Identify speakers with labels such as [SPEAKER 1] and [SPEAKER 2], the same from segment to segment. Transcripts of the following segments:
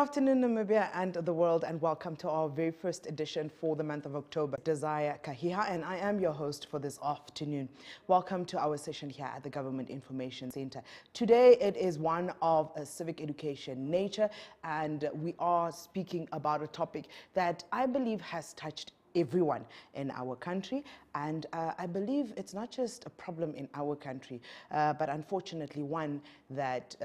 [SPEAKER 1] afternoon, Namibia and the world, and welcome to our very first edition for the month of October. Desire Kahiha, and I am your host for this afternoon. Welcome to our session here at the Government Information Center. Today, it is one of a civic education nature, and we are speaking about a topic that I believe has touched everyone in our country, and I believe it's not just a problem in our country, but unfortunately one that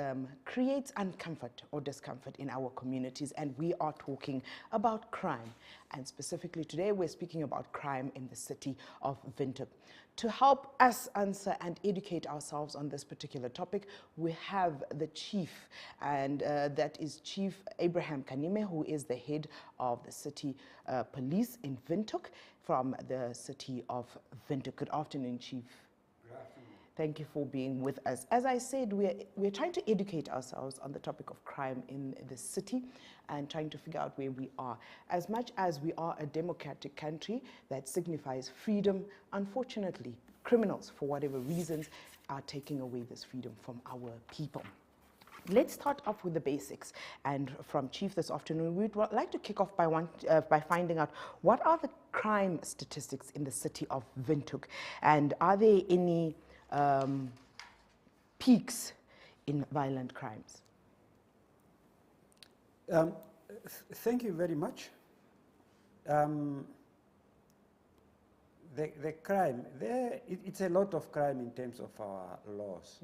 [SPEAKER 1] creates uncomfort or discomfort in our communities, and we are talking about crime. And specifically today we're speaking about crime in the city of Windhoek. To help us answer and educate ourselves on this particular topic, we have the chief, and that is Chief Abraham Kanime, who is the head of the city police in Windhoek, from the city of Windhoek. Good afternoon, Chief.
[SPEAKER 2] Good afternoon.
[SPEAKER 1] Thank you for being with us. As I said, we're trying to educate ourselves on the topic of crime in the city and trying to figure out where we are. As much as we are a democratic country that signifies freedom, unfortunately, criminals, for whatever reasons, are taking away this freedom from our people. Let's start off with the basics. And from Chief this afternoon, we'd like to kick off by finding out what are the crime statistics in the city of Windhoek, and are there any peaks in violent crimes?
[SPEAKER 2] Thank you very much. The crime, it's a lot of crime in terms of our laws.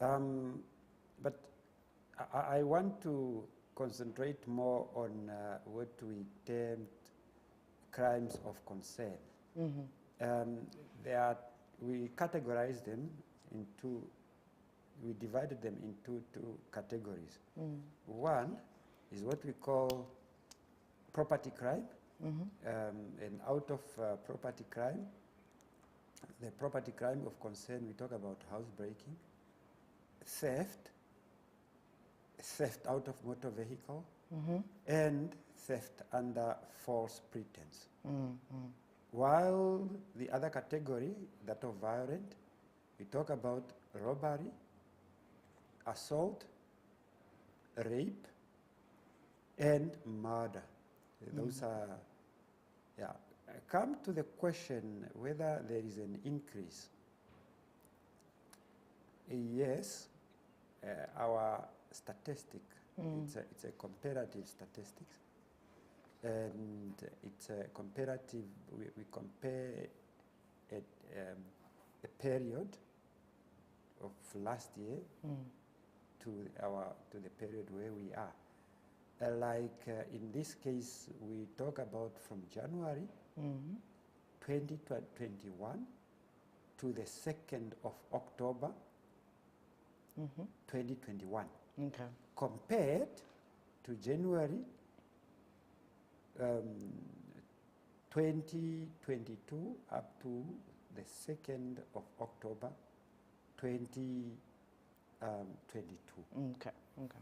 [SPEAKER 2] Mm-hmm. But I want to concentrate more on what we termed crimes of concern. Mm-hmm. We categorized them into, we divided them into two categories. Mm. One is what we call property crime. Mm-hmm. And out of property crime, the property crime of concern, we talk about housebreaking, theft out of motor vehicle, mm-hmm. and theft under false pretense. Mm-hmm. While the other category, that of violent, we talk about robbery, assault, rape, and murder. Those are, yeah. I come to the question whether there is an increase. Yes, our statistic, it's a comparative statistics, and it's a comparative, we compare a period of last year to the period where we are. In this case, we talk about from January 2021 to the 2nd of October 2021. Okay. Compared to January 2022 up to the 2nd of October 2022.
[SPEAKER 1] Okay. Okay.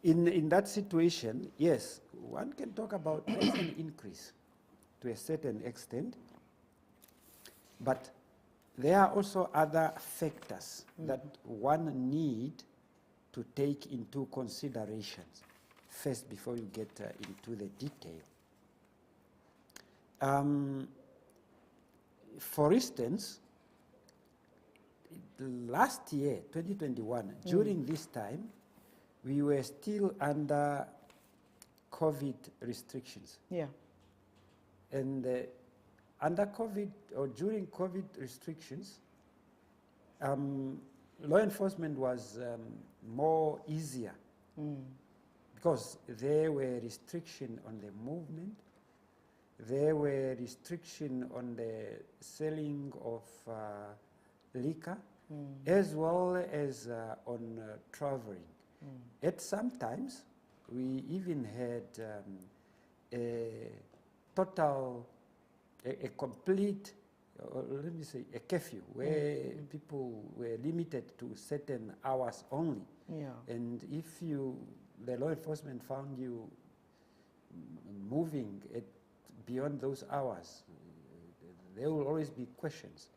[SPEAKER 2] In that situation, yes, one can talk about an increase to a certain extent, but there are also other factors that one need to take into considerations first before you get into the detail. For instance, last year, 2021, during this time, we were still under COVID restrictions. Yeah. And under COVID, or during COVID restrictions, law enforcement was more easier because there were restrictions on the movement, there were restrictions on the selling of liquor, as well as on traveling. At some times, we even had a complete, let me say, a curfew, where people were limited to certain hours only. Yeah. And if the law enforcement found you moving beyond those hours, there will always be questions.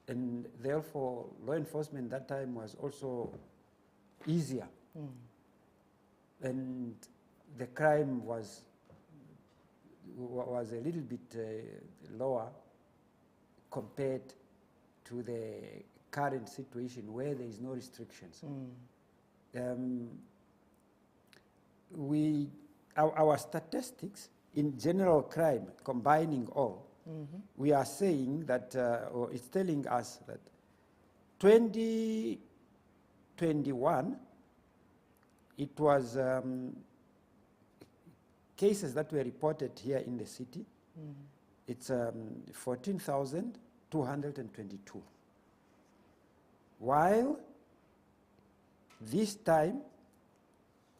[SPEAKER 2] And therefore, law enforcement that time was also easier. and the crime was a little bit lower compared to the current situation where there is no restrictions. Our statistics in general crime, combining all, we are saying that, or it's telling us that 2021, it was cases that were reported here in the city. It's 14,222. While this time,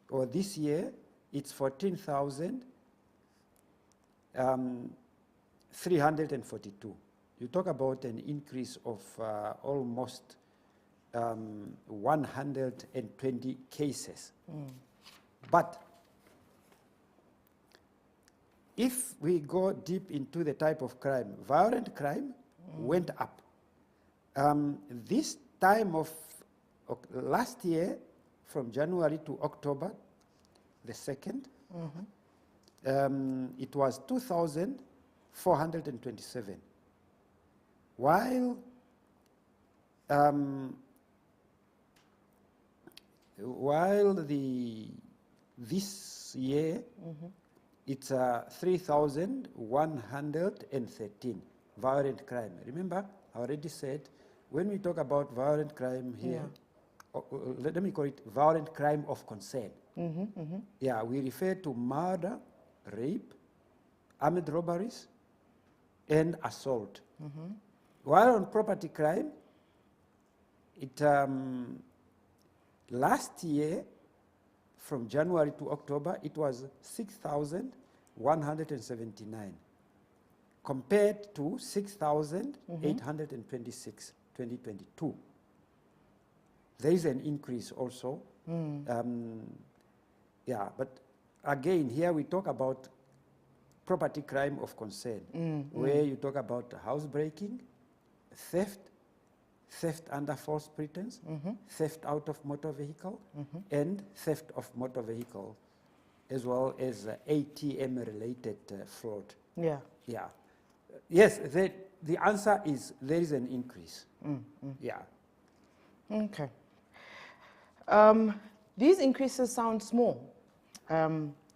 [SPEAKER 2] or this year, it's 14,342. You talk about an increase of almost 120 cases. But if we go deep into the type of crime, violent crime went up. This time of last year, from January to October, the 2nd, it was 2,427. While this year, it's 3,113 violent crime. Remember, I already said, when we talk about violent crime here, let me call it violent crime of concern. Yeah, we refer to murder, rape, armed robberies, and assault. While on property crime, it last year, from January to October, it was 6,179, compared to 6,826, 2022. There is an increase also. Yeah, but again, here we talk about property crime of concern, where you talk about housebreaking, theft, theft under false pretense, theft out of motor vehicle, and theft of motor vehicle, as well as ATM-related fraud. Yeah. Yeah. Yes, the answer is there is an increase. Yeah.
[SPEAKER 1] Okay. These increases sound small.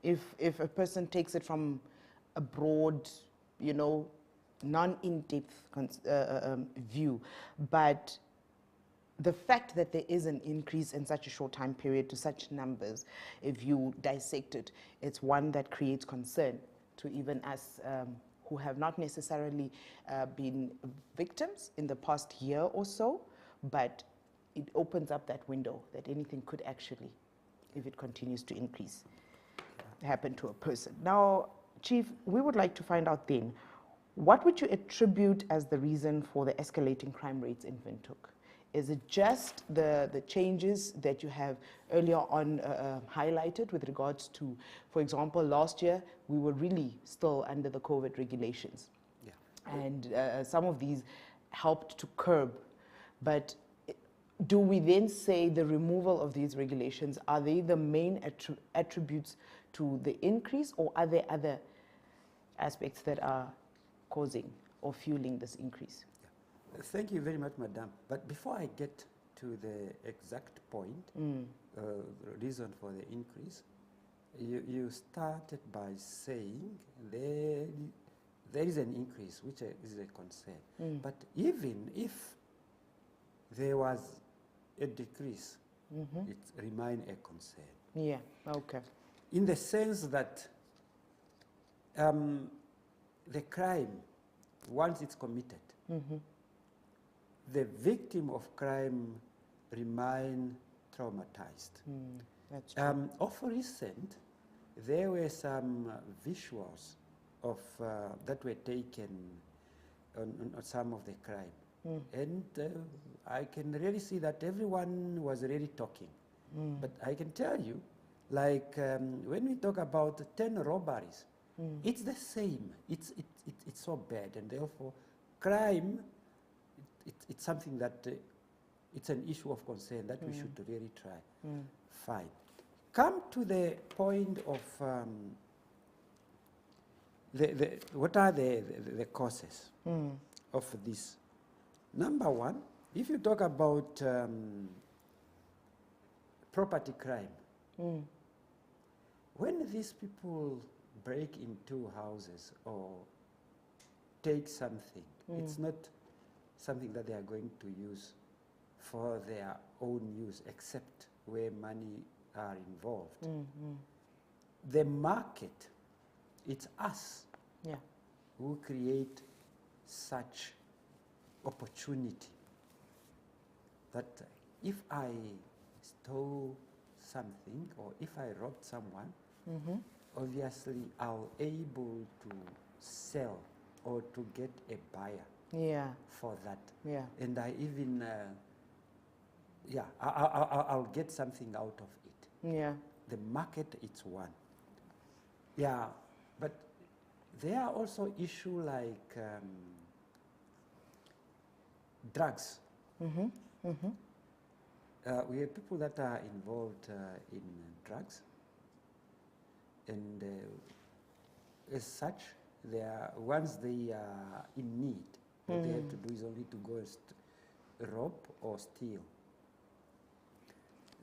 [SPEAKER 1] If a person takes it from a broad, you know, non-in-depth view, but the fact that there is an increase in such a short time period to such numbers, if you dissect it, it's one that creates concern to even us who have not necessarily been victims in the past year or so, but it opens up that window that anything could actually, if it continues to increase, happen to a person. Now, Chief, we would like to find out then, what would you attribute as the reason for the escalating crime rates in Windhoek? Is it just the changes that you have earlier on highlighted with regards to, for example, last year, we were really still under the COVID regulations.
[SPEAKER 2] Yeah.
[SPEAKER 1] And some of these helped to curb. But do we then say the removal of these regulations, are they the main attributes to the increase, or are there other aspects that are causing or fueling this increase?
[SPEAKER 2] Yeah. Thank you very much, Madam. But before I get to the exact point, reason for the increase, you started by saying there is an increase, which is a concern. But even if there was a decrease, it remains a concern.
[SPEAKER 1] Yeah, okay.
[SPEAKER 2] In the sense that the crime, once it's committed, the victim of crime remain traumatized.
[SPEAKER 1] That's true.
[SPEAKER 2] Of recent, there were some visuals of that were taken on some of the crime. And I can really see that everyone was really talking. But I can tell you, like when we talk about 10 robberies, it's the same. It's so bad, and therefore crime, it's something that it's an issue of concern that we should really try. Fine. come to the point of what are the causes of this. Number one, if you talk about property crime, when these people break into houses or take something, it's not something that they are going to use for their own use, except where money are involved. The market, it's us who create such opportunity that if I stole something or if I robbed someone, obviously I'll able to sell or to get a buyer for that. And I even, I'll get something out of it. The market, it's one. But there are also issues like drugs. We have people that are involved in drugs, and as such, once they are in need, what they have to do is only to go and rob or steal.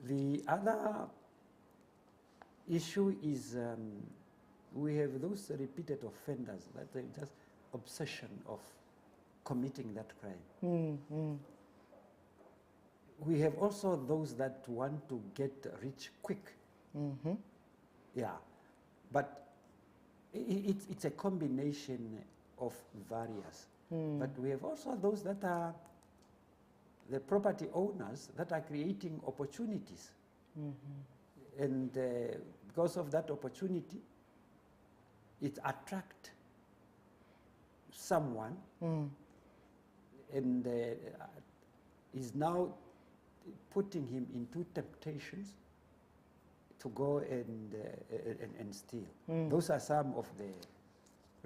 [SPEAKER 2] The other issue is we have those repeated offenders that they just obsession of committing that crime. We have also those that want to get rich quick. But it's a combination of various. But we have also those that are the property owners that are creating opportunities. And because of that opportunity, it attracts someone and is now putting him into temptations to go and steal. Those are some of the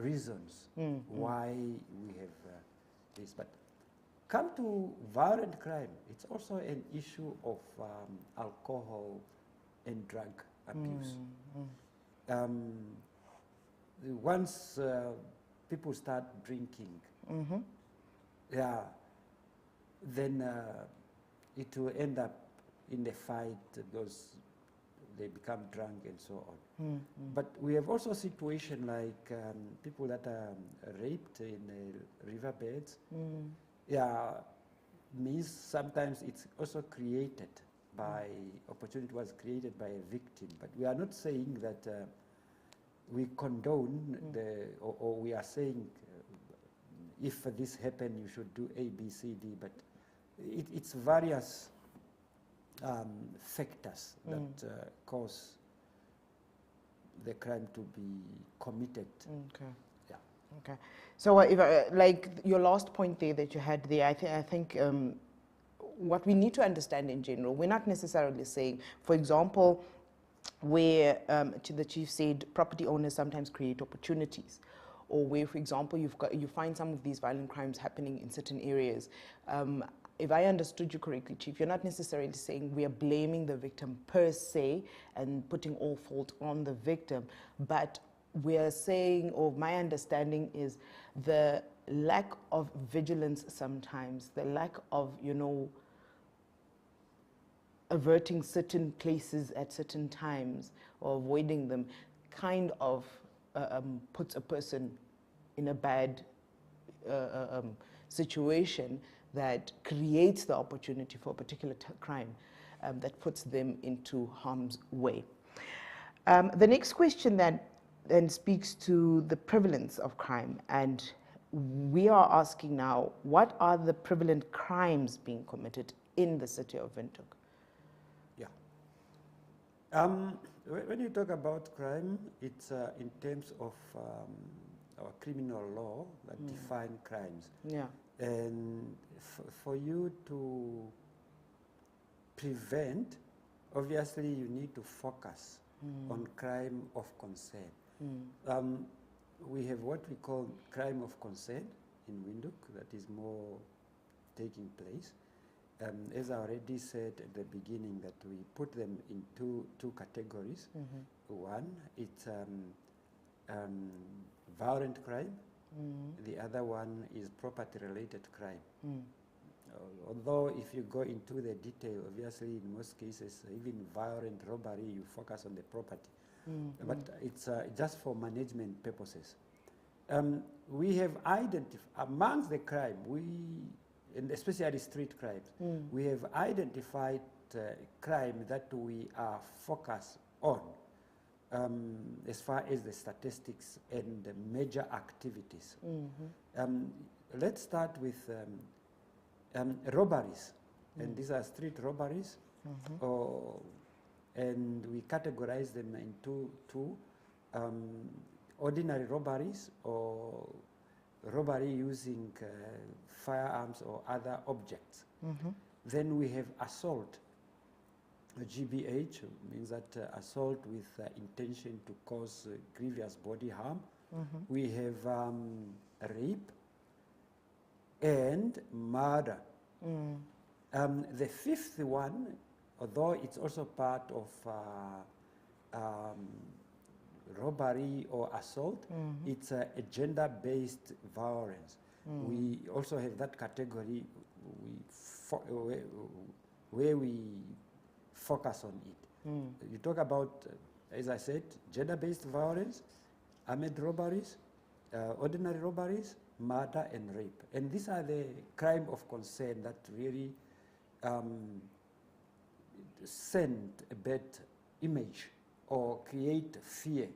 [SPEAKER 2] reasons why we have this. But come to violent crime, it's also an issue of alcohol and drug abuse. Once people start drinking, then it will end up in a fight because they become drunk and so on. But we have also situations like people that are raped in riverbeds. Means sometimes it's also created by, opportunity was created by a victim. But we are not saying that we condone or we are saying if this happened, you should do A, B, C, D. But it's various factors that cause the crime to be committed.
[SPEAKER 1] Okay. So if like your last point there that you had there, I think what we need to understand in general, we're not necessarily saying, for example, where the chief said property owners sometimes create opportunities, or where, for example, you find some of these violent crimes happening in certain areas. If I understood you correctly, Chief, you're not necessarily saying we are blaming the victim per se and putting all fault on the victim, but we are saying, or my understanding is, the lack of vigilance sometimes, the lack of, averting certain places at certain times or avoiding them kind of puts a person in a bad situation that creates the opportunity for a particular crime that puts them into harm's way. The next question then speaks to the prevalence of crime, and we are asking now, what are the prevalent crimes being committed in the city of Windhoek?
[SPEAKER 2] When you talk about crime, it's in terms of our criminal law that define crimes. And for you to prevent, obviously you need to focus on crime of concern. We have what we call crime of concern in Windhoek that is more taking place. as I already said at the beginning, that we put them in two categories. One, it's violent crime. The other one is property-related crime. Although if you go into the detail, obviously in most cases, even violent robbery, you focus on the property. But it's just for management purposes. We have identified, amongst the crime, and especially street crimes, we have identified crime that we are focused on as far as the statistics and the major activities. Let's start with robberies, and these are street robberies, and we categorize them into two, ordinary robberies or robbery using firearms or other objects. Then we have assault, GBH, means that assault with intention to cause grievous body harm. We have rape and murder. The fifth one, although it's also part of robbery or assault, it's a gender-based violence. We also have that category where we focus on it. You talk about, as I said, gender-based violence, armed robberies, ordinary robberies, murder and rape. And these are the crime of concern that really send a bad image or create fear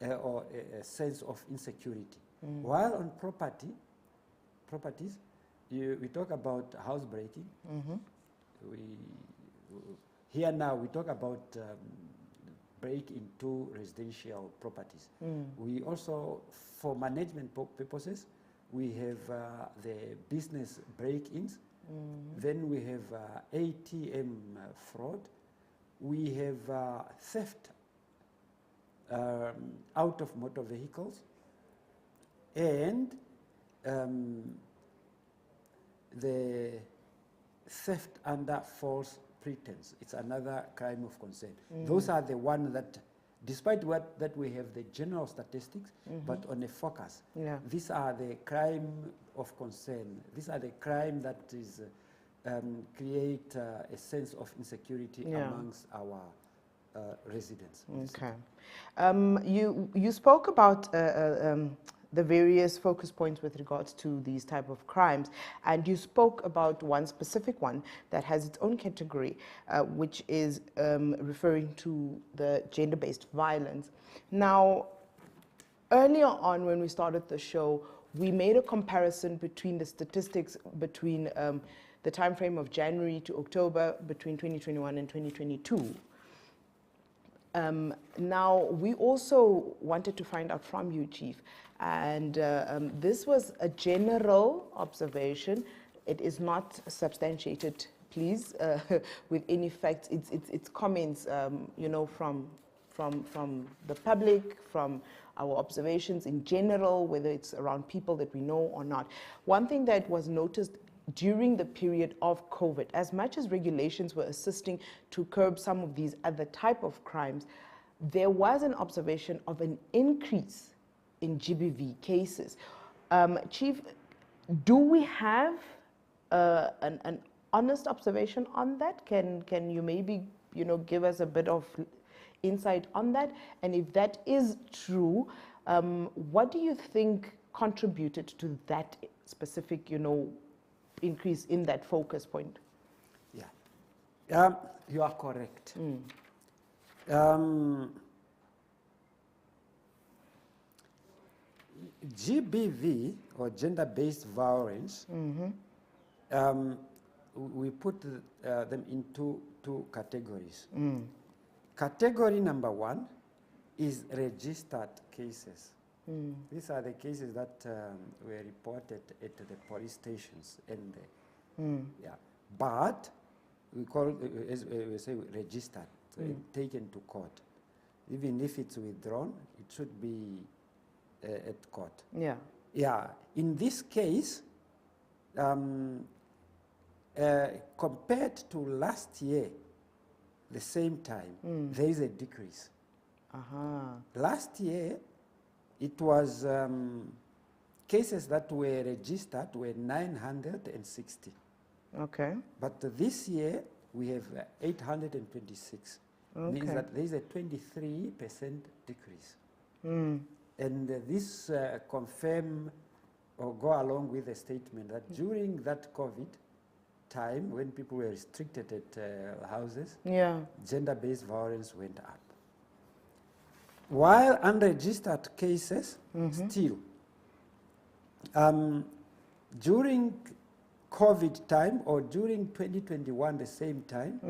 [SPEAKER 2] or a sense of insecurity. While on properties, we talk about housebreaking. Here now we talk about break into residential properties. We also, for management purposes, we have the business break-ins. Then we have ATM fraud. We have theft out of motor vehicles, and the theft under false pretense. It's another crime of concern. Those are the ones that, despite that we have the general statistics, but on a focus. These are the crime of concern. These are the crime that is create a sense of insecurity amongst our residents.
[SPEAKER 1] Okay. You spoke about the various focus points with regards to these type of crimes, and you spoke about one specific one that has its own category, which is referring to the gender-based violence. Now, earlier on when we started the show, we made a comparison between the statistics between the time frame of January to October between 2021 and 2022. Now, we also wanted to find out from you, Chief, and this was a general observation. It is not substantiated, please, with any facts. It's comments, you know, from the public, from our observations in general, whether it's around people that we know or not. One thing that was noticed during the period of COVID, as much as regulations were assisting to curb some of these other type of crimes, there was an observation of an increase in GBV cases. Chief, do we have an honest observation on that? Can you maybe, you know, give us a bit of insight on that? And if that is true, what do you think contributed to that specific, you know, increase in that focus point?
[SPEAKER 2] Yeah, you are correct. GBV, or gender-based violence, we put them into two categories. Category number one is registered cases. These are the cases that were reported at the police stations, and but we call, as we say, registered, taken to court. Even if it's withdrawn, it should be at court. In this case, compared to last year, the same time, there is a decrease. Last year, it was cases that were registered were 960.
[SPEAKER 1] Okay.
[SPEAKER 2] But this year, we have 826.
[SPEAKER 1] Okay.
[SPEAKER 2] Means that there is a 23% decrease. And this confirm or go along with the statement that during that COVID time, when people were restricted at houses, gender-based violence went up. While unregistered cases, still, during COVID time or during 2021, the same time,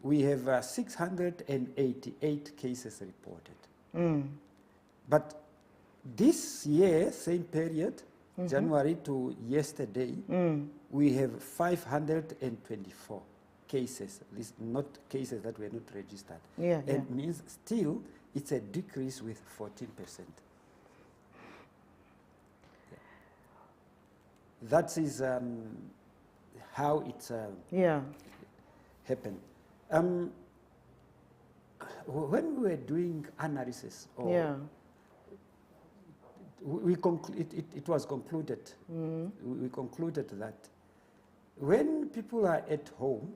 [SPEAKER 2] we have 688 cases reported. But this year, same period, January to yesterday, we have 524 cases. These not cases that were not registered. And means still it's a decrease with 14%. That is how it's happened. When we were doing analysis, it was concluded, we concluded that when people are at home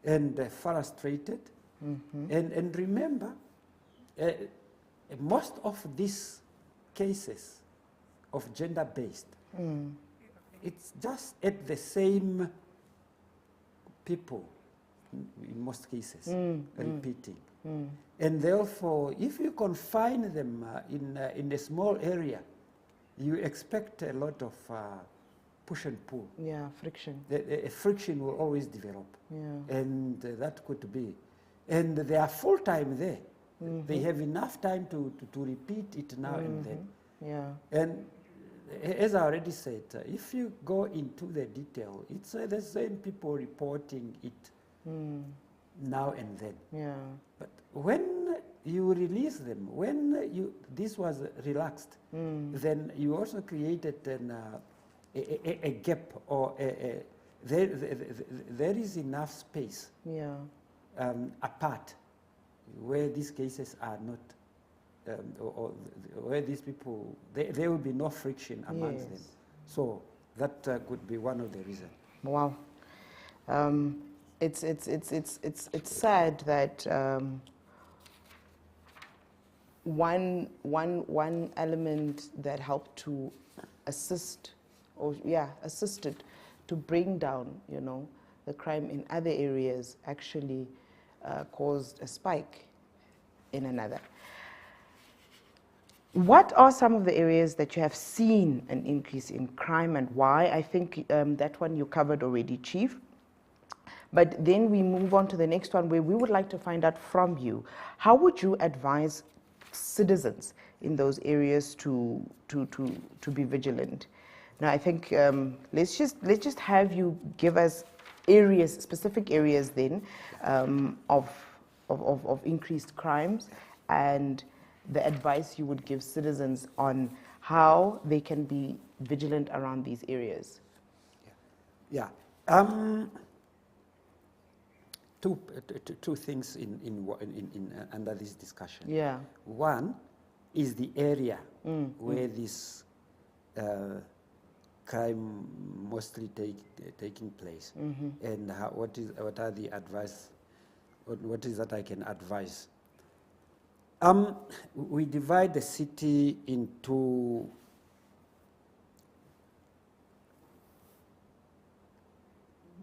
[SPEAKER 2] and frustrated, and remember, most of these cases of gender-based, it's just at the same people in most cases, repeating. And therefore, if you confine them in a small area, you expect a lot of push and pull.
[SPEAKER 1] Friction.
[SPEAKER 2] Friction will always develop. And that could be. And they are full-time there. They have enough time to repeat it now and then. And as I already said, if you go into the detail, it's the same people reporting it now and then. But when you release them, when this was relaxed, then you also created a gap, or there is enough space apart where these cases are not, or where these people, there will be no friction amongst them. So that could be one of the reasons.
[SPEAKER 1] Wow. It's sad that one element that helped to assist, or assisted to bring down, the crime in other areas actually caused a spike in another. What are some of the areas that you have seen an increase in crime, and why? I think that one you covered already, Chief. But then we move on to the next one, where we would like to find out from you, how would you advise citizens in those areas to be vigilant? Now, I think let's just have you give us areas, specific areas then of increased crimes, and the advice you would give citizens on how they can be vigilant around these areas.
[SPEAKER 2] Two things in under this discussion. One is the area where this crime mostly taking place, and what are the advice? What is that I can advise? We divide the city into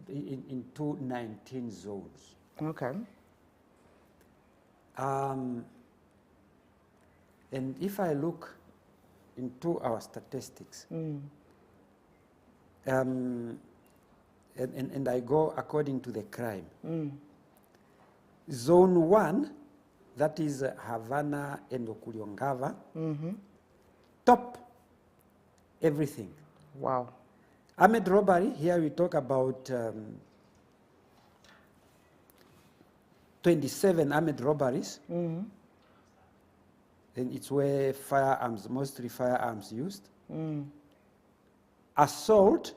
[SPEAKER 2] into 19 zones.
[SPEAKER 1] Okay.
[SPEAKER 2] And if I look into our statistics, and I go according to the crime, Zone 1, that is Havana and Okuliongava, top everything.
[SPEAKER 1] Wow.
[SPEAKER 2] Armed robbery, here we talk about 27 armed robberies. And it's where firearms, mostly firearms used. Assault,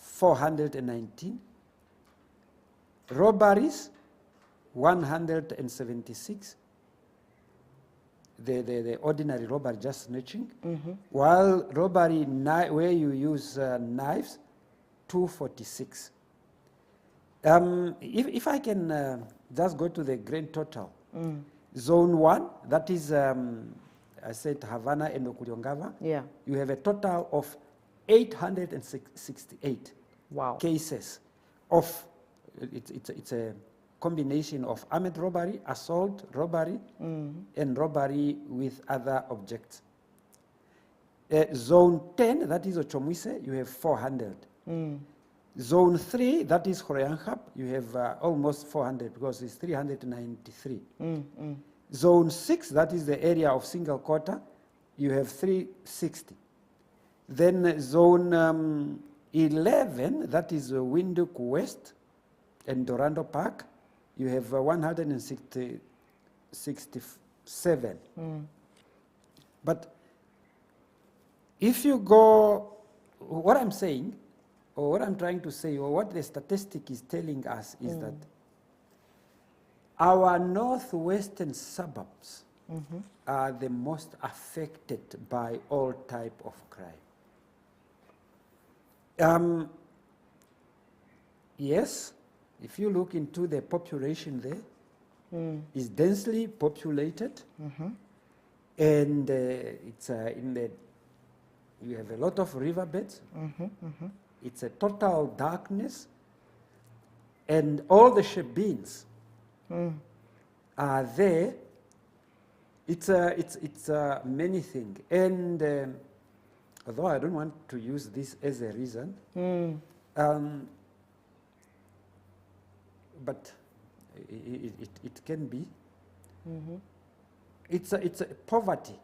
[SPEAKER 2] 419. Robberies, 176. The ordinary robbery, just snatching. While robbery where you use knives, 246. If I can just go to the grand total. Zone 1, that is, I said Havana and Okuliongava.
[SPEAKER 1] Yeah.
[SPEAKER 2] You have a total of 868 cases of, it's a combination of armed robbery, assault, robbery, and robbery with other objects. Zone 10, that is Ochomwise, you have 400. Zone 3, that is Horeyanghap, you have almost 400 because it's 393. Zone 6, that is the area of single quarter, you have 360. Then zone 11, that is Windhoek West and Dorando Park, you have 167. But if you go, what I'm saying, or what I'm trying to say, or what the statistic is telling us is that our northwestern suburbs are the most affected by all type of crime. Yes, if you look into the population there, it's densely populated, and it's in the, you have a lot of riverbeds. It's a total darkness, and all the shebeens are there. It's many things, and although I don't want to use this as a reason, but it can be. It's a poverty.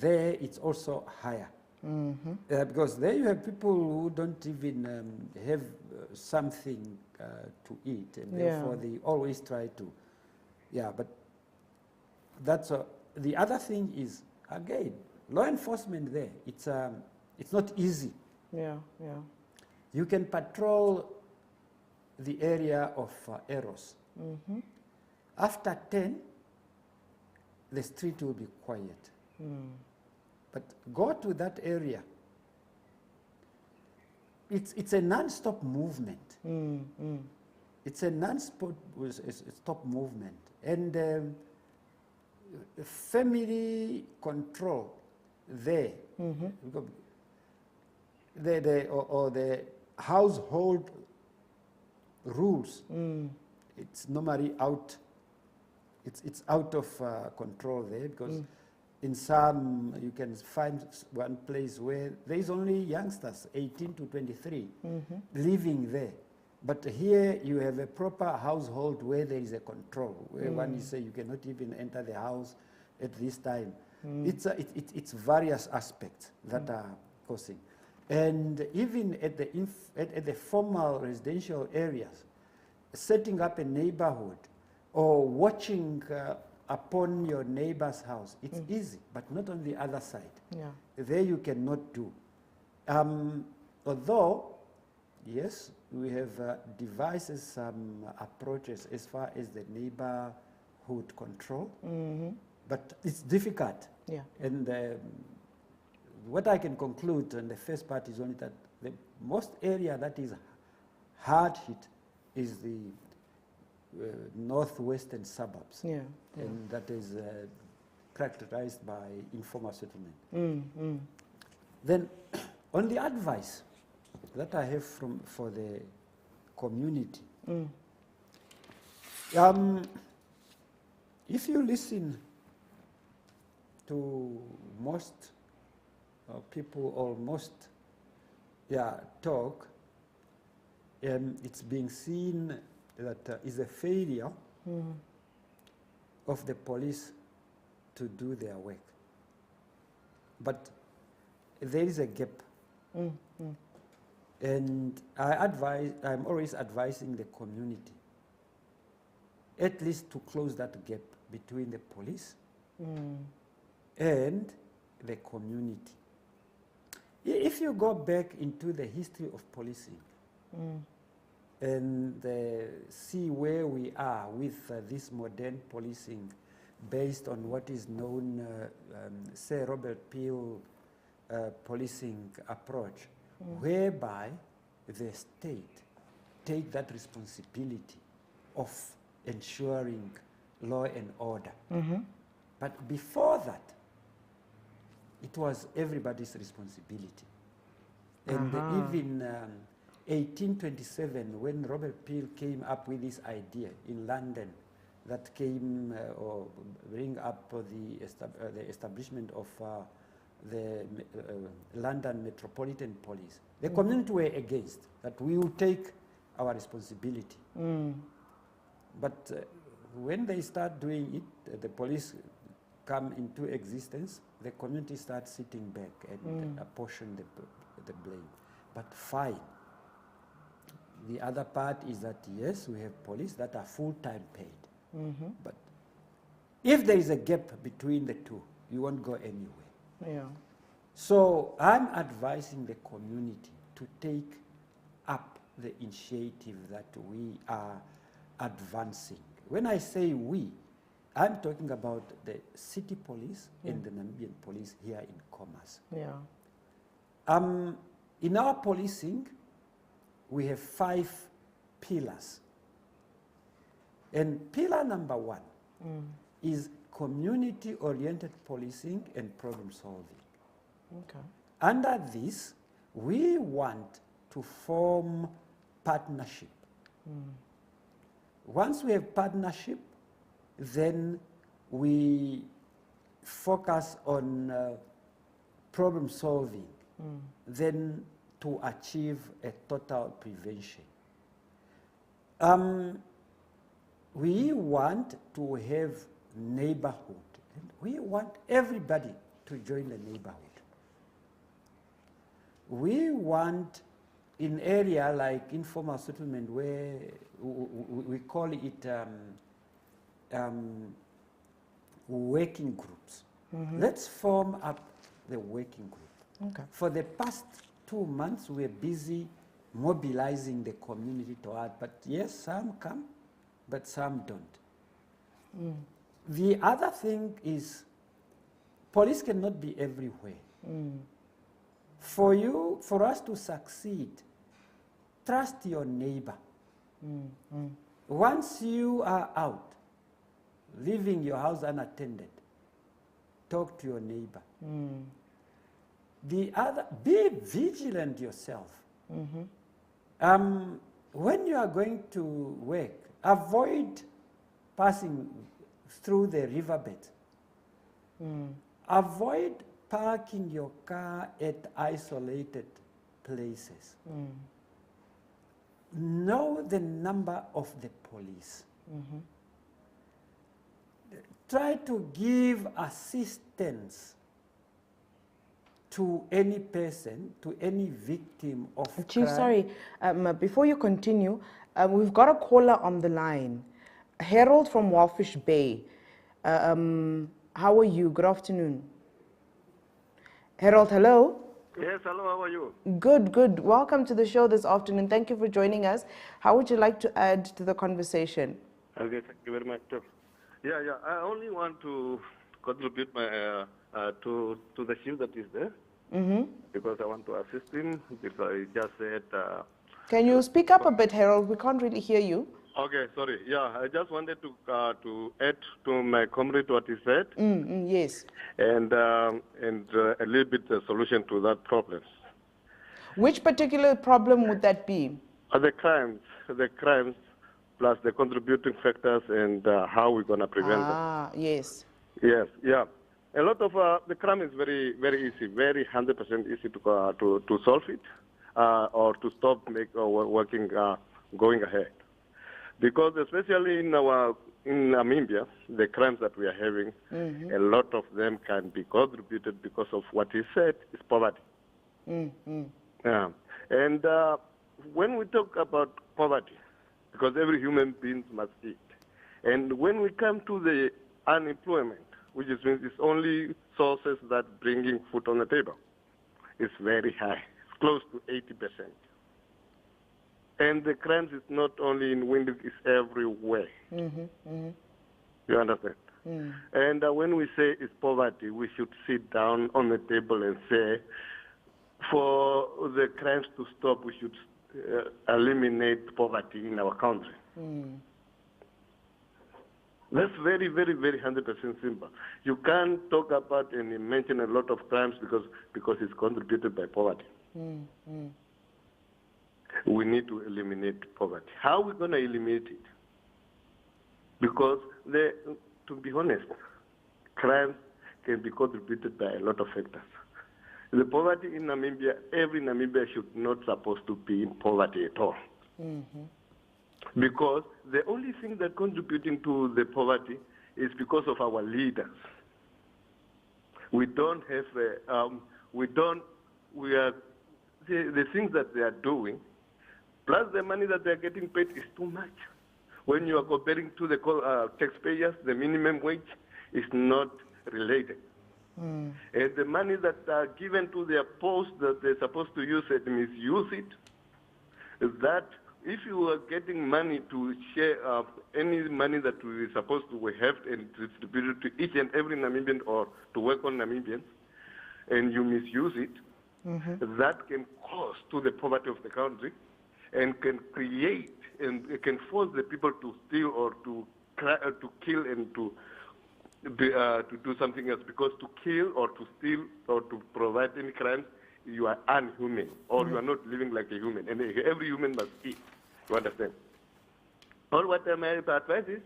[SPEAKER 2] There it's also higher. Because there you have people who don't even have something to eat, and therefore they always try to, but that's the other thing is, again, law enforcement there, it's not easy. You can patrol the area of Eros. After 10, the street will be quiet. But go to that area. It's a non-stop movement. It's a non-stop movement. And family control there, the household rules, it's normally out. It's out of control there, because in some you can find one place where there is only youngsters, 18 to 23, living there. But here you have a proper household where there is a control, where one is saying you cannot even enter the house at this time. It's various aspects that are causing. And even at the formal residential areas, setting up a neighborhood or watching upon your neighbor's house, it's easy, but not on the other side. There you cannot do. Although, yes, we have devised some approaches as far as the neighborhood control, but it's difficult. And what I can conclude on the first part is only that the most area that is hard hit is the northwestern suburbs, and that is characterized by informal settlement. Then, on the advice that I have for the community, if you listen to most people or most talk, it's being seen that is a failure of the police to do their work. But there is a gap. And I'm always advising the community at least to close that gap between the police and the community. If you go back into the history of policing and see where we are with this modern policing based on what is known, say, Robert Peel policing approach, whereby the state take that responsibility of ensuring law and order. But before that, it was everybody's responsibility. And even 1827, when Robert Peel came up with this idea in London that came or bring up the establishment of the London Metropolitan Police, the community were against that. We will take our responsibility. But when they start doing it, the police come into existence, the community starts sitting back and apportion the blame. But fine. The other part is that, yes, we have police that are full-time paid. But if there is a gap between the two, you won't go anywhere.
[SPEAKER 1] Yeah.
[SPEAKER 2] So I'm advising the community to take up the initiative that we are advancing. When I say we, I'm talking about the city police and the Namibian police here in Commerce.
[SPEAKER 1] Yeah.
[SPEAKER 2] In our policing, we have 5 pillars. And pillar number 1 is community-oriented policing and problem solving.
[SPEAKER 1] Okay.
[SPEAKER 2] Under this, we want to form partnership. Once we have partnership, then we focus on problem solving, then to achieve a total prevention. We want to have neighborhood. We want everybody to join the neighborhood. We want in area like informal settlement where we call it working groups. Let's form up the working group.
[SPEAKER 1] Okay.
[SPEAKER 2] For the past 2 months, we're busy mobilizing the community to add, but yes, some come, but some don't. The other thing is police cannot be everywhere. For us to succeed, trust your neighbor. Once you are out, leaving your house unattended, talk to your neighbor. The other, be vigilant yourself. When you are going to work, avoid passing through the riverbed. Avoid parking your car at isolated places. Know the number of the police. Try to give assistance to any person, to any victim of
[SPEAKER 1] Chief,
[SPEAKER 2] crime.
[SPEAKER 1] sorry, before you continue, we've got a caller on the line. Harold from Walfish Bay. How are you? Good afternoon. Harold, hello?
[SPEAKER 3] Yes, hello, how are you?
[SPEAKER 1] Good, good. Welcome to the show this afternoon. Thank you for joining us. How would you like to add to the conversation?
[SPEAKER 3] Okay, thank you very much. Yeah, I only want to contribute my to the chief that is there, because I want to assist him, because he just said...
[SPEAKER 1] Can you speak up a bit, Harold? We can't really hear you.
[SPEAKER 3] Okay, sorry. Yeah, I just wanted to add to my comrade what he said.
[SPEAKER 1] Yes.
[SPEAKER 3] And a little bit the solution to that problem.
[SPEAKER 1] Which particular problem would that be?
[SPEAKER 3] The crimes plus the contributing factors and how we're going to prevent them.
[SPEAKER 1] Yes.
[SPEAKER 3] Yes, yeah. A lot of the crime is very, very easy, very 100% easy to solve it or to stop working, going ahead. Because especially in Namibia, the crimes that we are having, a lot of them can be contributed because of what he said is poverty. Yeah. And when we talk about poverty, because every human being must eat, and when we come to the unemployment, which means it's only sources that bringing food on the table. is very high, it's close to 80%. And the crimes is not only in Windhoek, it's everywhere. You understand? And when we say it's poverty, we should sit down on the table and say, for the crimes to stop, we should eliminate poverty in our country. That's very, very, very 100% simple. You can't talk about and mention a lot of crimes because it's contributed by poverty. We need to eliminate poverty. How are we going to eliminate it? Because, to be honest, crimes can be contributed by a lot of factors. The poverty in Namibia, every Namibian should not supposed to be in poverty at all. Because the only thing that contributing to the poverty is because of our leaders. We don't have, the things that they are doing, plus the money that they are getting paid is too much. When you are comparing to the taxpayers, the minimum wage is not related. And the money that are given to their post that they're supposed to use it, misuse it, is that if you are getting money to share any money that we supposed to have and distribute it to each and every Namibian or to work on Namibians, and you misuse it, that can cause to the poverty of the country and can create and it can force the people to steal or to kill and to do something else. Because to kill or to steal or to provide any crimes, you are unhuman or you are not living like a human. And every human must eat. You understand? All what my advice is,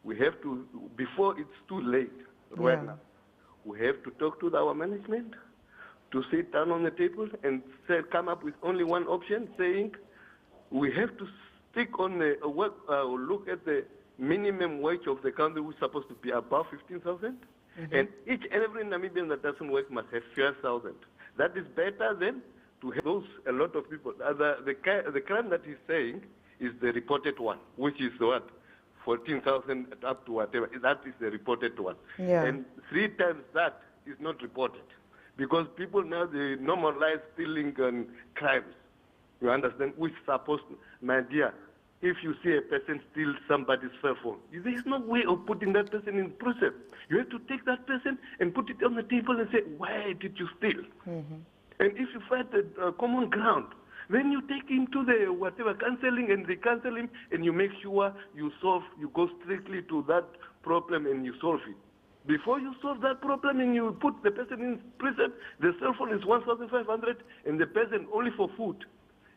[SPEAKER 3] we have to, before it's too late, right now, we have to talk to our management, to sit down on the table and come up with only one option, saying we have to stick on the look at the minimum wage of the country, which is supposed to be above 15,000, and each and every Namibian that doesn't work must have 12,000. That is better than to have those, a lot of people. The crime that he's saying is the reported one, which is what? 14,000 up to whatever. That is the reported one. And 3 times that is not reported. Because people now, they normalize stealing and crimes. You understand? Which supposed to, my dear, if you see a person steal somebody's cell phone, there is no way of putting that person in prison. You have to take that person and put it on the table and say, why did you steal? And if you find a common ground, then you take him to the whatever counseling and they counsel him and you make sure you go strictly to that problem and you solve it. Before you solve that problem and you put the person in prison, the cell phone is 1,500 and the person only for food.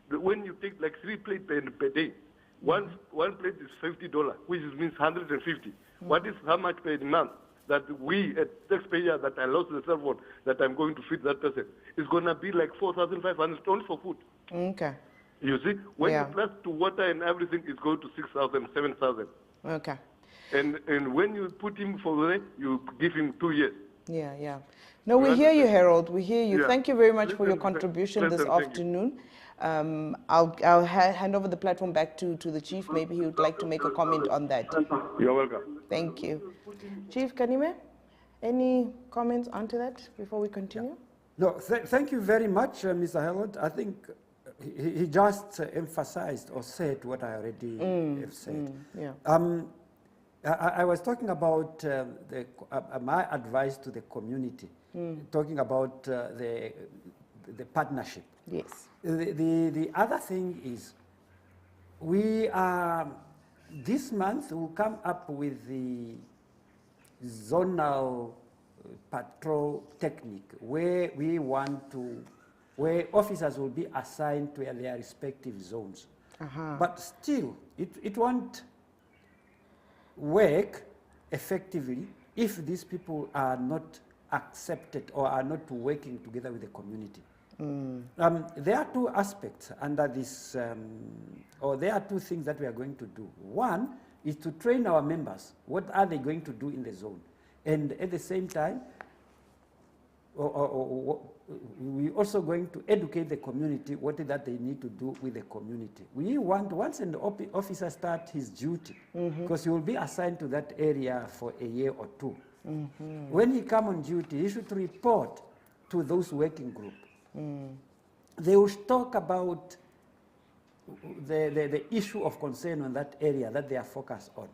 [SPEAKER 3] When you take like 3 plates per day, one plate is $50, which means 150. What is how much per month that we, a taxpayer, that I lost the cell phone, that I'm going to feed that person? It's going to be like 4,500 only for food.
[SPEAKER 1] Okay.
[SPEAKER 3] You see, when you plus to water and everything, it's going to 6,000, 7,000.
[SPEAKER 1] Okay.
[SPEAKER 3] And when you put him for rent, you give him 2 years.
[SPEAKER 1] No, we hear you, Harold. We hear you. Thank you very much for your
[SPEAKER 3] Listen,
[SPEAKER 1] contribution this afternoon. I'll hand over the platform back to the Chief. Maybe he would like to make a comment on that.
[SPEAKER 3] You're welcome.
[SPEAKER 1] Thank you. Chief Kanime, any comments onto that before we continue?
[SPEAKER 2] No, thank you very much, Mr. Harold. I think he just emphasized or said what I already have said. I was talking about my advice to the community, talking about the partnership.
[SPEAKER 1] Yes.
[SPEAKER 2] The other thing is, we are, this month we'll come up with the zonal patrol technique, where we want to, where officers will be assigned to their respective zones. But still, it won't work effectively if these people are not accepted or are not working together with the community. There are 2 aspects under this, or there are 2 things that we are going to do. One is to train our members. What are they going to do in the zone? And at the same time, we're also going to educate the community what is that they need to do with the community. We want, once an officer starts his duty, because he will be assigned to that area for a year or 2. When he comes on duty, he should report to those working groups. they will talk about the issue of concern on that area that they are focused on.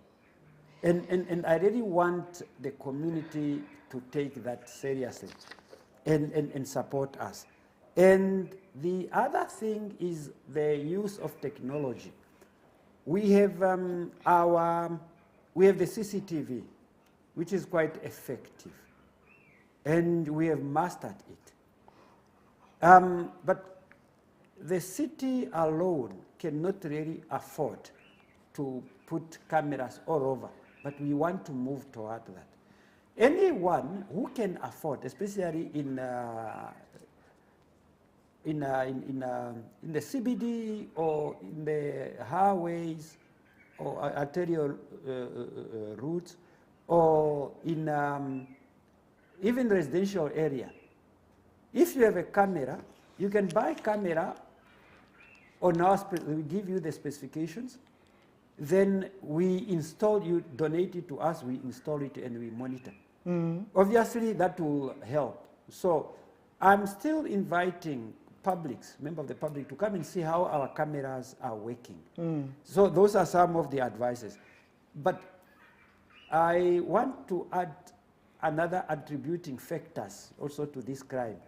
[SPEAKER 2] And I really want the community to take that seriously and support us. And the other thing is the use of technology. We have the CCTV, which is quite effective, and we have mastered it. But the city alone cannot really afford to put cameras all over, but we want to move toward that. Anyone who can afford, especially in the CBD or in the highways or arterial routes, or in even residential area, if you have a camera, you can buy camera on our, we give you the specifications, then we install, you donate it to us, we install it and we monitor. Obviously that will help. So I'm still inviting publics, members of the public, to come and see how our cameras are working. So those are some of the advices. But I want to add another attributing factors also to this crime.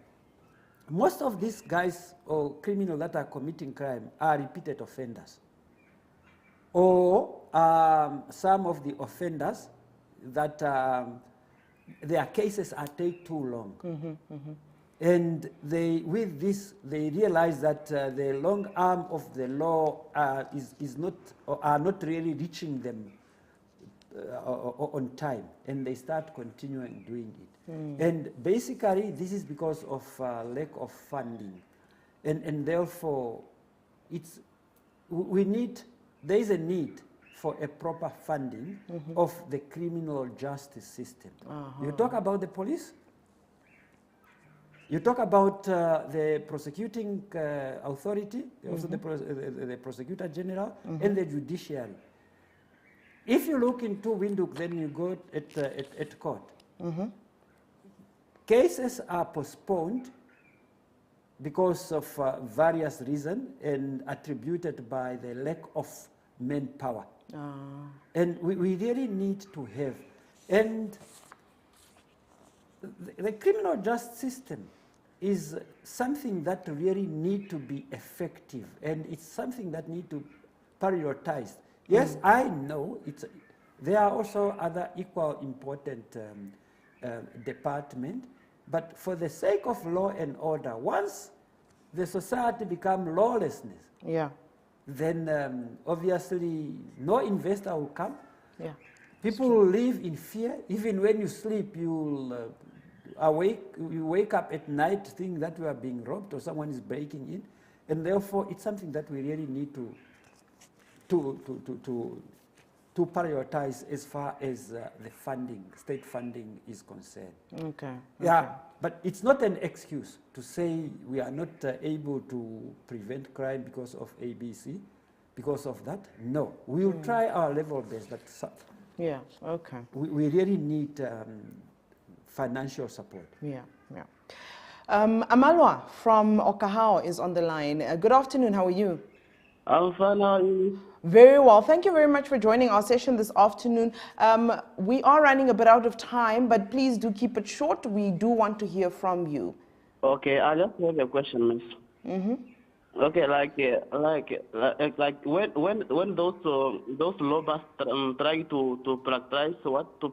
[SPEAKER 2] Most of these guys or criminals that are committing crime are repeated offenders. Or some of the offenders that their cases are take too long. And with this, they realize that the long arm of the law are not really reaching them on time, and they start continuing doing it. And basically, this is because of lack of funding, and therefore, there is a need for a proper funding of the criminal justice system. You talk about the police. You talk about the prosecuting authority, also the prosecutor general, and the judiciary. If you look into Windhoek, then you go at court. Cases are postponed because of various reasons and attributed by the lack of manpower. And we really need to have. And the criminal justice system is something that really need to be effective, and it's something that need to prioritize. Yes, I know there are also other equal important departments, but for the sake of law and order, once the society becomes lawlessness, then obviously no investor will come. People will live in fear. Even when you sleep, you wake up at night thinking that you are being robbed or someone is breaking in, and therefore it's something that we really need to prioritize as far as the funding, state funding is concerned. But it's not an excuse to say we are not able to prevent crime because of ABC, because of that. No, we will try our level best. But we really need financial support.
[SPEAKER 1] Amalwa from Okahao is on the line. Good afternoon, how are you?
[SPEAKER 4] I'm fine, how are you?
[SPEAKER 1] Very well. Thank you very much for joining our session this afternoon. We are running a bit out of time, but please do keep it short. We do want to hear from you.
[SPEAKER 4] Okay, I just have a question, miss. Okay, when those lobbies try to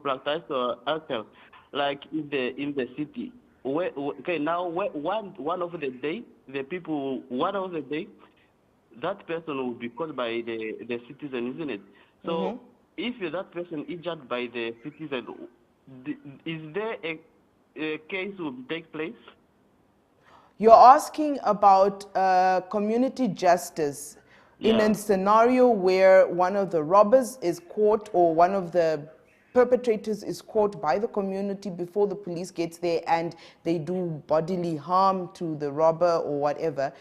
[SPEAKER 4] practice alcohol, like in the city. Now one of the day, that person will be called by the citizen, isn't it? So if that person is judged by the citizen, is there a case will take place?
[SPEAKER 1] You're asking about community justice in a scenario where one of the robbers is caught or one of the perpetrators is caught by the community before the police gets there and they do bodily harm to the robber or whatever.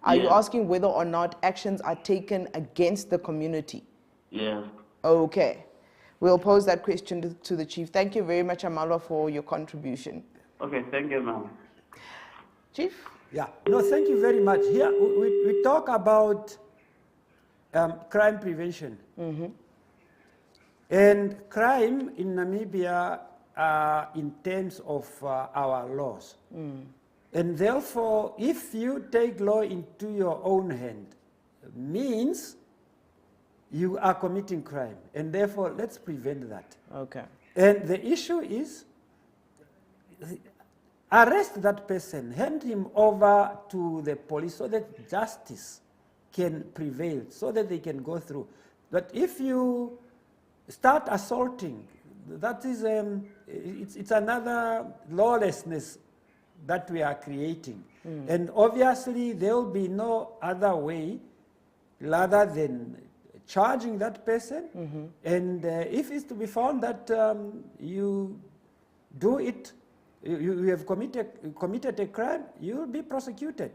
[SPEAKER 1] Are you asking whether or not actions are taken against the community?
[SPEAKER 4] Yeah.
[SPEAKER 1] Okay. We'll pose that question to the chief. Thank you very much, Amalwa, for your contribution.
[SPEAKER 4] Okay, thank you, ma'am.
[SPEAKER 1] Chief?
[SPEAKER 2] Yeah, no, thank you very much. Here we talk about crime prevention. And crime in Namibia in terms of our laws. And therefore, if you take law into your own hand, means you are committing crime. And therefore, let's prevent that.
[SPEAKER 1] Okay.
[SPEAKER 2] And the issue is, arrest that person, hand him over to the police so that justice can prevail, so that they can go through. But if you start assaulting, that is, it's another lawlessness that we are creating. And obviously, there will be no other way rather than charging that person. And if it's to be found that you do it, you have committed a crime, you will be prosecuted.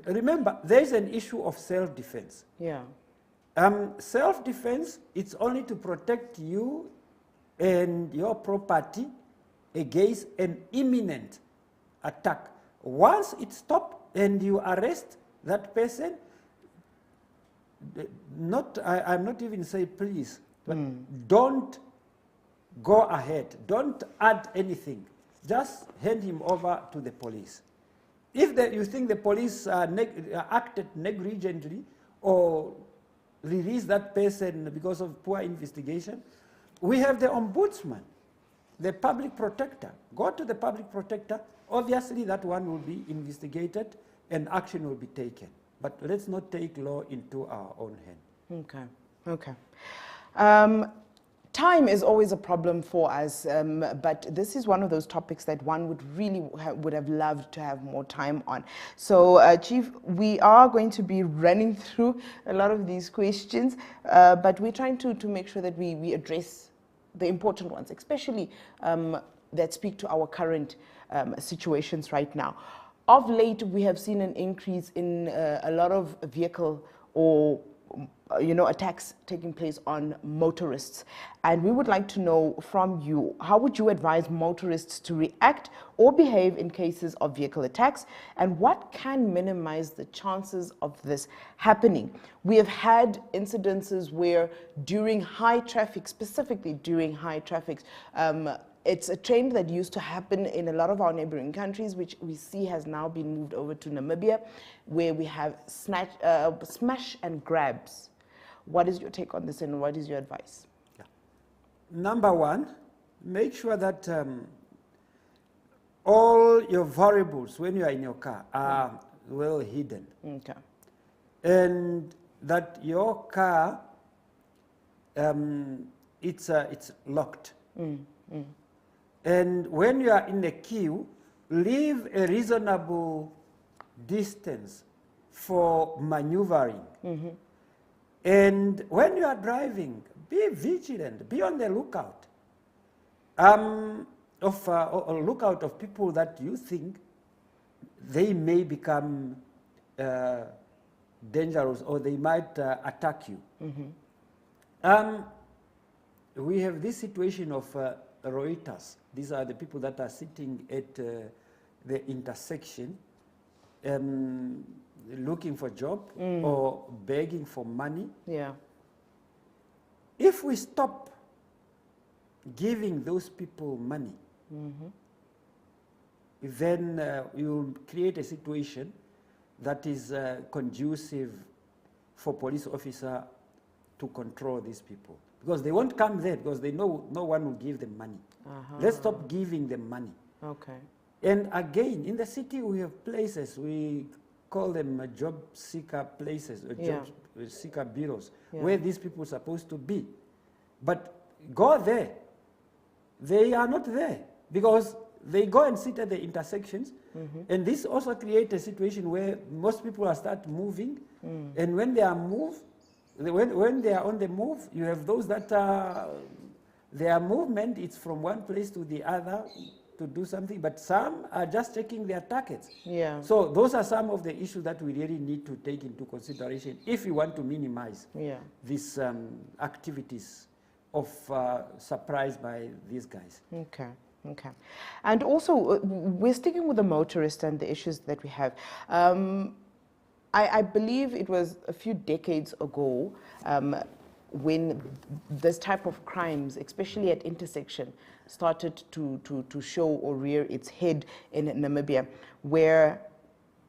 [SPEAKER 2] Remember, there is an issue of self-defense.
[SPEAKER 1] Yeah.
[SPEAKER 2] Self-defense, it's only to protect you and your property against an imminent attack. Once it stops and you arrest that person, I'm not even saying please, but don't go ahead. Don't add anything. Just hand him over to the police. If you think the police acted negligently or release that person because of poor investigation, we have the ombudsman, the public protector. Go to the public protector. Obviously, that one will be investigated and action will be taken. But let's not take law into our own hand.
[SPEAKER 1] Okay. Okay. Time is always a problem for us, but this is one of those topics that one would really would have loved to have more time on. So, Chief, we are going to be running through a lot of these questions, but we're trying to make sure that we address the important ones, especially that speak to our current situations right now. Of late, we have seen an increase in a lot of vehicle or attacks taking place on motorists. And we would like to know from you, how would you advise motorists to react or behave in cases of vehicle attacks? And what can minimize the chances of this happening? We have had incidences where during high traffic, specifically during high traffic, it's a trend that used to happen in a lot of our neighboring countries, which we see has now been moved over to Namibia, where we have smash and grabs. What is your take on this and what is your advice?
[SPEAKER 2] Yeah. Number one, make sure that all your variables when you are in your car are well hidden.
[SPEAKER 1] Okay.
[SPEAKER 2] And that your car, it's locked. And when you are in the queue, leave a reasonable distance for maneuvering. And when you are driving, be vigilant, be on the lookout lookout of people that you think they may become dangerous or they might attack you. We have this situation of Reuters. These are the people that are sitting at the intersection looking for a job or begging for money.
[SPEAKER 1] Yeah.
[SPEAKER 2] If we stop giving those people money, then you create a situation that is conducive for police officer to control these people. Because they won't come there because they know no one will give them money. Let's stop giving them money.
[SPEAKER 1] Okay.
[SPEAKER 2] And again, in the city we have places, we call them job seeker places, or job seeker bureaus, where these people are supposed to be. But go there. They are not there because they go and sit at the intersections. And this also creates a situation where most people are start moving. And when they are moved, when they are on the move, you have those that their movement is from one place to the other to do something, but some are just checking their targets.
[SPEAKER 1] Yeah.
[SPEAKER 2] So those are some of the issues that we really need to take into consideration if we want to minimize these activities of surprise by these guys.
[SPEAKER 1] Okay. Okay. And also, we're sticking with the motorist and the issues that we have. I believe it was a few decades ago when this type of crimes, especially at intersection, started to show or rear its head in Namibia, where,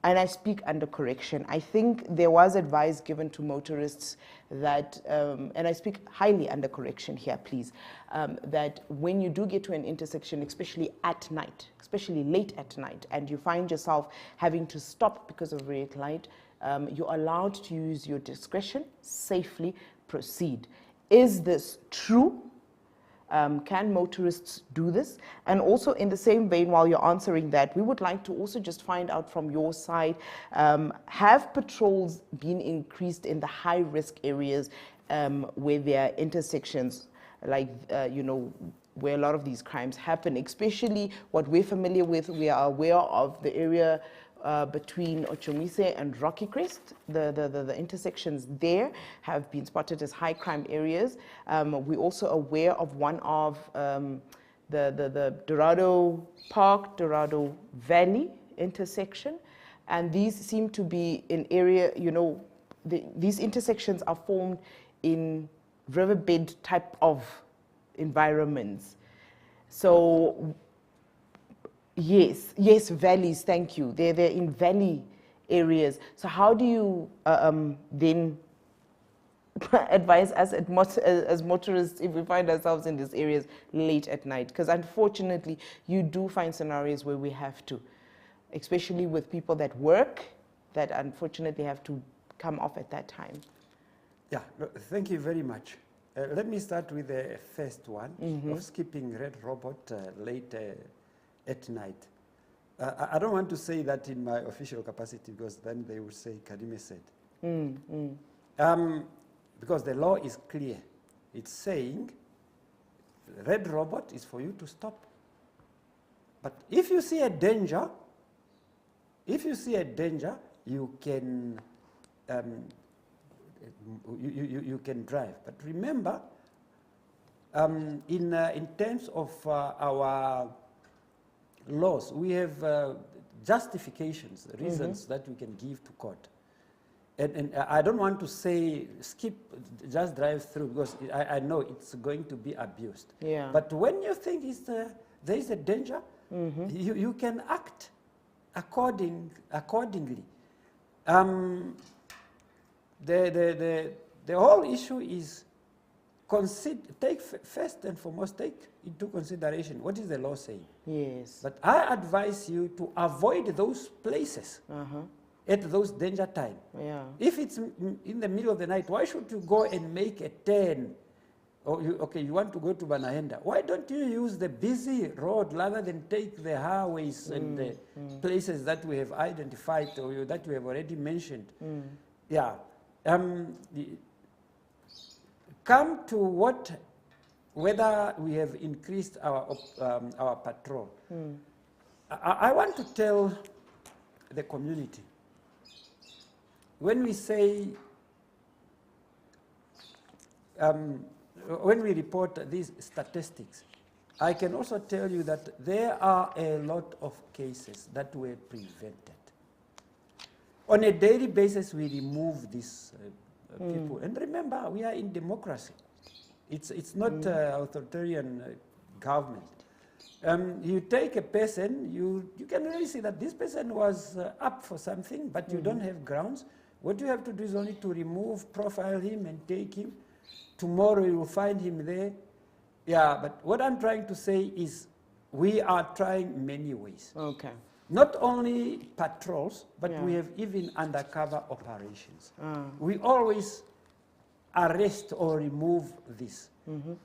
[SPEAKER 1] and I speak under correction, I think there was advice given to motorists that, and I speak highly under correction here, please, that when you do get to an intersection, especially at night, especially late at night, and you find yourself having to stop because of red light, you're allowed to use your discretion, safely proceed. Is this true? Can motorists do this? And also in the same vein, while you're answering that, we would like to also just find out from your side, have patrols been increased in the high-risk areas where there are intersections, like, you know, where a lot of these crimes happen, especially what we're familiar with, we are aware of the area between Ochomise and Rocky Crest. The intersections there have been spotted as high crime areas. We're also aware of one of the Dorado Park, Dorado Valley intersection. And these seem to be an area, you know, these intersections are formed in riverbed type of environments. So yes, valleys, thank you. They're in valley areas. So how do you then advise us as motorists if we find ourselves in these areas late at night? Because unfortunately, you do find scenarios where we have to, especially with people that work, that unfortunately have to come off at that time.
[SPEAKER 2] Yeah, thank you very much. Let me start with the first one, of skipping red robot late at night. I don't want to say that in my official capacity, because then they will say Kadime said. Because the law is clear. It's saying red robot is for you to stop. But if you see a danger, you can you can drive. But remember, in terms of our laws, we have justifications, reasons that we can give to court. And I don't want to say skip, just drive through, because I know it's going to be abused.
[SPEAKER 1] Yeah.
[SPEAKER 2] But when you think there is a danger, you can act accordingly. The whole issue is first and foremost, take into consideration what is the law saying.
[SPEAKER 1] Yes.
[SPEAKER 2] But I advise you to avoid those places at those danger time.
[SPEAKER 1] Yeah.
[SPEAKER 2] If it's in the middle of the night, why should you go and make a turn? Or you want to go to Banahenda. Why don't you use the busy road rather than take the highways and the places that we have identified or that we have already mentioned? Yeah. Come to whether we have increased our patrol. I want to tell the community, when we say, when we report these statistics, I can also tell you that there are a lot of cases that were prevented. On a daily basis, we remove these people. And remember, we are in democracy. It's not authoritarian government. You take a person, you can really see that this person was up for something, but you don't have grounds. What you have to do is only to remove, profile him, and take him. Tomorrow you will find him there. Yeah, but what I'm trying to say is we are trying many ways.
[SPEAKER 1] Okay.
[SPEAKER 2] Not only patrols, but we have even undercover operations. We always arrest or remove this.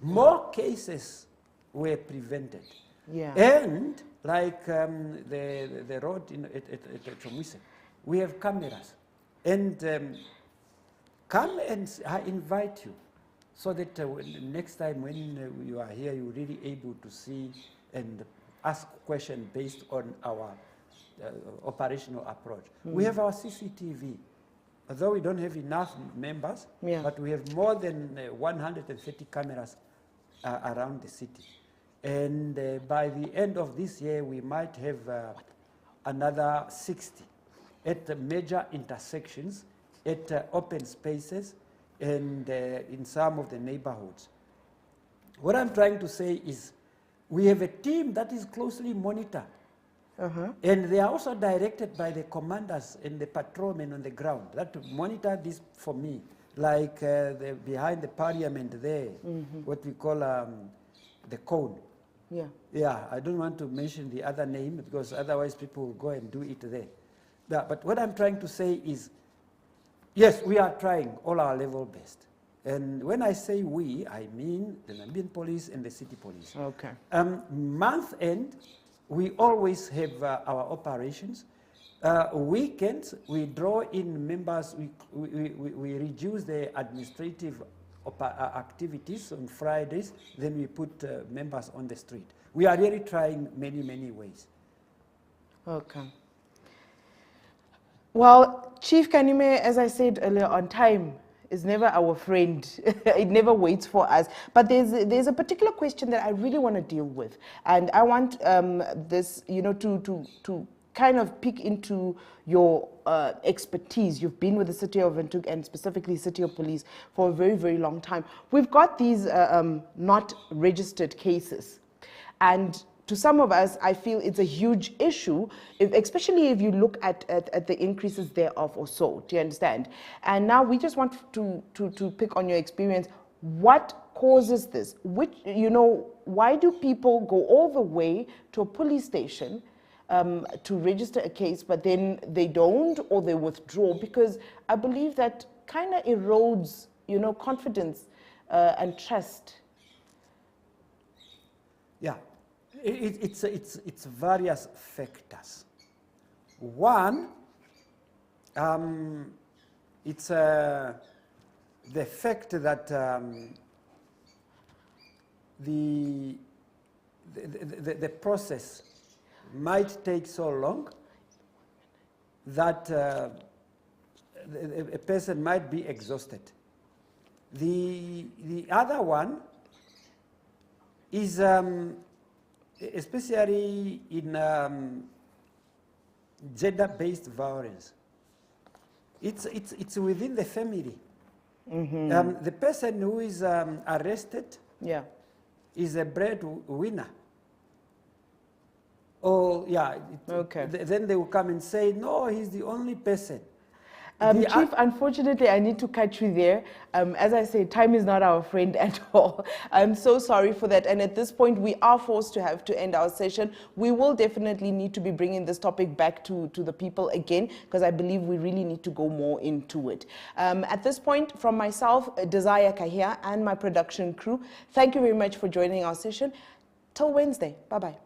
[SPEAKER 2] More cases were prevented.
[SPEAKER 1] Yeah.
[SPEAKER 2] And like the road at Chomise, we have cameras. And come and I invite you, so that next time when you are here, you're really able to see and ask questions based on our operational approach. We have our CCTV. Although we don't have enough members, but we have more than 130 cameras around the city. And by the end of this year, we might have another 60 at the major intersections, at open spaces, and in some of the neighborhoods. What I'm trying to say is we have a team that is closely monitored. And they are also directed by the commanders and the patrolmen on the ground that monitor this for me, like behind the parliament there, what we call the cone.
[SPEAKER 1] Yeah.
[SPEAKER 2] Yeah, I don't want to mention the other name because otherwise people will go and do it there. But what I'm trying to say is, yes, we are trying all our level best. And when I say we, I mean the Namibian police and the city police.
[SPEAKER 1] Okay.
[SPEAKER 2] Month end, we always have our operations. Weekends, we draw in members, we reduce the administrative activities on Fridays, then we put members on the street. We are really trying many, many ways.
[SPEAKER 1] Okay. Well, Chief Kanime, as I said earlier on, time is never our friend. It never waits for us. But there's a particular question that I really want to deal with. And I want this, to kind of peek into your expertise. You've been with the City of Windhoek and specifically City of Police for a very, very long time. We've got these not registered cases. And to some of us, I feel it's a huge issue, especially if you look at the increases thereof or so, do you understand? And now we just want to pick on your experience. What causes this? Why do people go all the way to a police station to register a case, but then they don't or they withdraw? Because I believe that kind of erodes, confidence and trust.
[SPEAKER 2] Yeah. It's various factors. One, it's the fact that the process might take so long that a person might be exhausted. The other one is especially in gender-based violence. It's within the family. The person who is arrested is a breadwinner. Oh, yeah. Then they will come and say, no, he's the only person.
[SPEAKER 1] Chief, unfortunately, I need to cut you there. As I say, time is not our friend at all. I'm so sorry for that. And at this point, we are forced to have to end our session. We will definitely need to be bringing this topic back to the people again, because I believe we really need to go more into it. At this point, from myself, Desire Kahia, and my production crew, thank you very much for joining our session. Till Wednesday. Bye-bye.